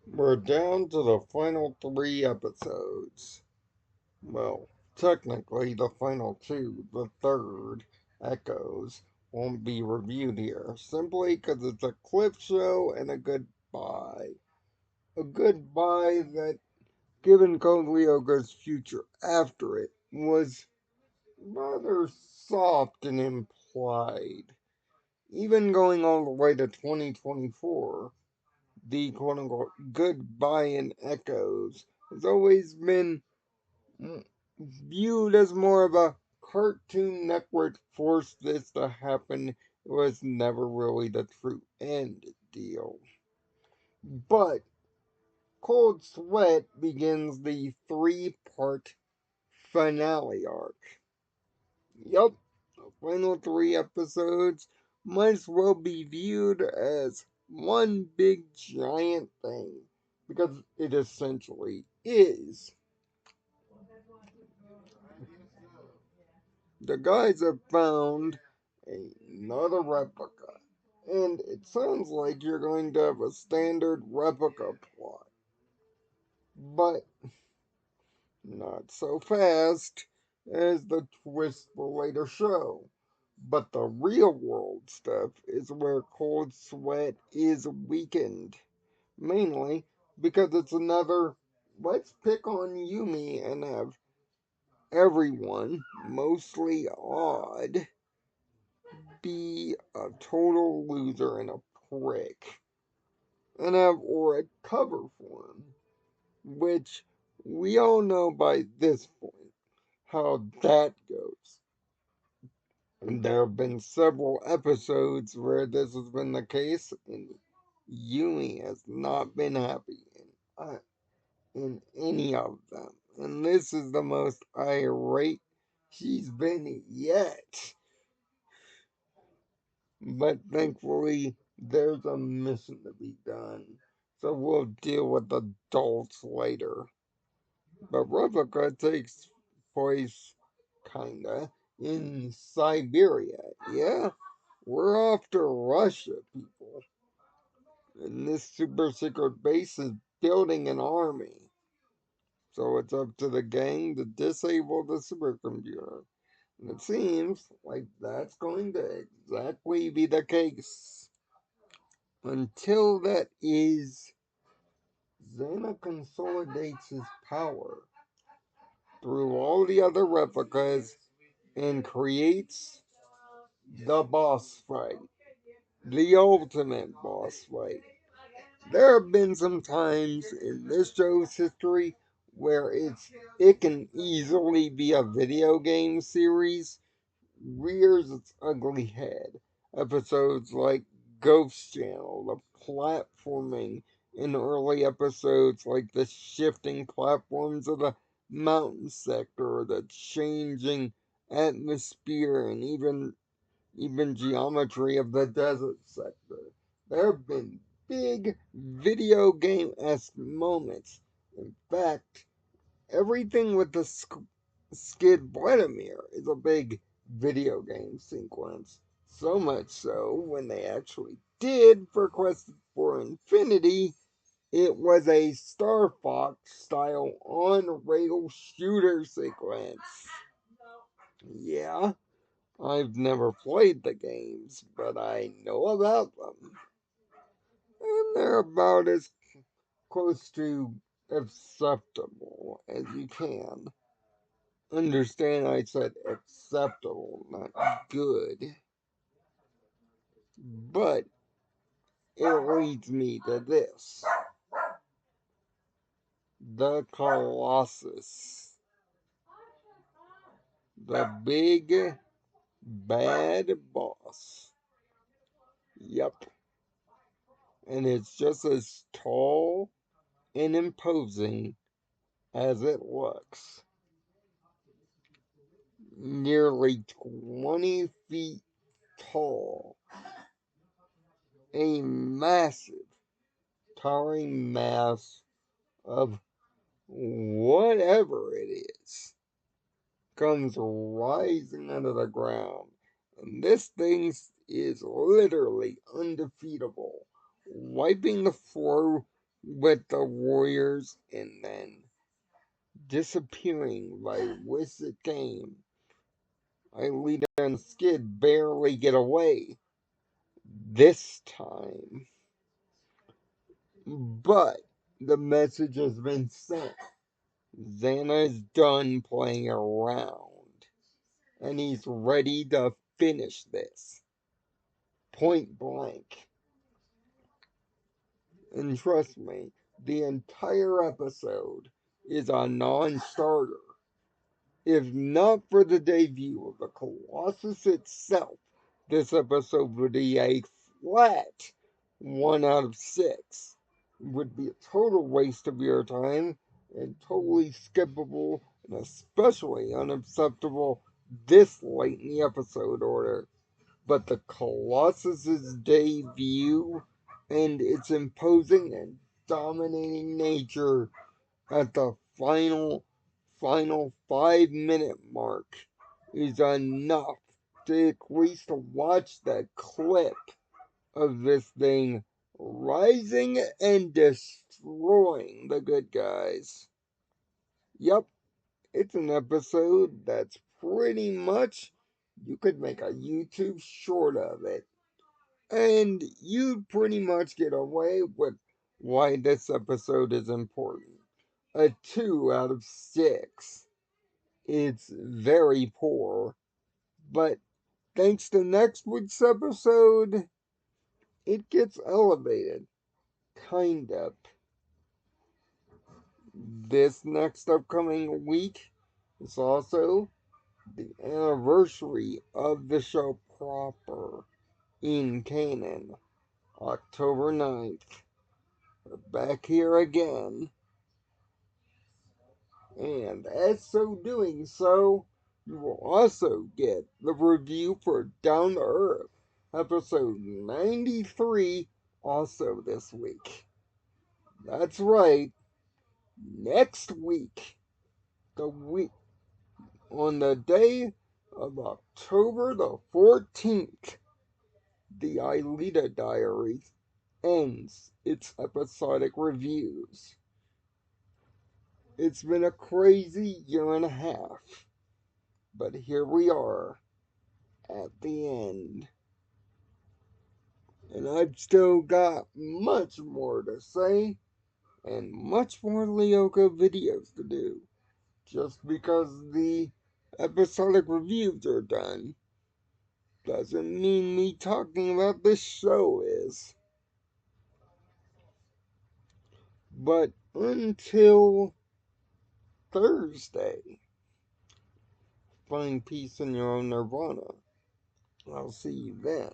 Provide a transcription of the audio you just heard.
We're down to the final three episodes. Well, technically the final two. The third, Echoes, won't be reviewed here, simply because it's a clip show and a goodbye. A goodbye that, given Koglioga's future after it, was rather soft and implied. Even going all the way to 2024, the quote unquote goodbye in Echoes has always been viewed as more of a Cartoon Network forced this to happen. It was never really the true end deal. But Cold Sweat begins the three-part finale arc. Yup, the final three episodes might as well be viewed as one big giant thing, because it essentially is. The guys have found another replica, and it sounds like you're going to have a standard replica plot, but not so fast as the twist will later show. But the real world stuff is where Cold Sweat is weakened, mainly because it's another let's pick on Yumi and have everyone, mostly odd, be a total loser and a prick, and have Aura cover for him, which we all know by this point how that goes. And there have been several episodes where this has been the case, and Yumi has not been happy in any of them. And this is the most irate she's been yet. But thankfully, there's a mission to be done. So we'll deal with the adults later. But Replica takes place, kinda, in Siberia. Yeah, we're off to Russia, people. And this super secret base is building an army. So it's up to the gang to disable the supercomputer. And it seems like that's going to exactly be the case. Until that is, Xena consolidates his power through all the other replicas and creates the boss fight, the ultimate boss fight. There have been some times in this show's history where it can easily be a video game series rears its ugly head. Episodes like Ghost Channel, the platforming in early episodes like the shifting platforms of the mountain sector, the changing atmosphere, and even geometry of the desert sector. There have been big video game esque moments. In fact, everything with the Skid Vladimir is a big video game sequence. So much so, when they actually did for Quest for Infinity, it was a Star Fox style on rail shooter sequence. Yeah, I've never played the games, but I know about them. And they're about as close to acceptable as you can. Understand I said acceptable, not good. But it leads me to this. The Colossus. The big bad boss. Yep. And it's just as tall and imposing as it looks. Nearly 20 feet tall. A massive, towering mass of whatever it is comes rising out of the ground. And this thing is literally undefeatable, wiping the floor with the warriors and then disappearing like Wicked Game. Aelita and Skid barely get away this time. But the message has been sent. Xana is done playing around, and he's ready to finish this. Point blank. And trust me, the entire episode is a non starter. If not for the debut of the Colossus itself, this episode would be a flat 1 out of 6. It would be a total waste of your time and totally skippable and especially unacceptable this late in the episode order. But the Colossus's debut and its imposing and dominating nature at the final 5-minute mark is enough to at least watch the clip of this thing rising and destroying the good guys. Yep, it's an episode that's pretty much, you could make a YouTube short of it. And you'd pretty much get away with why this episode is important. A 2 out of 6. It's very poor, but thanks to next week's episode, it gets elevated. Kind of. This next upcoming week is also the anniversary of the show proper in canon. October 9th. We're back here again. And as so doing so, you will also get the review for Down to Earth, episode 93, also this week. That's right, next week, the week on the day of October the 14th, the Aelita Diaries ends its episodic reviews. It's been a crazy year and a half, but here we are at the end. And I've still got much more to say and much more Leoka videos to do. Just because the episodic reviews are done doesn't mean me talking about this show is. But until Thursday, find peace in your own nirvana. I'll see you then.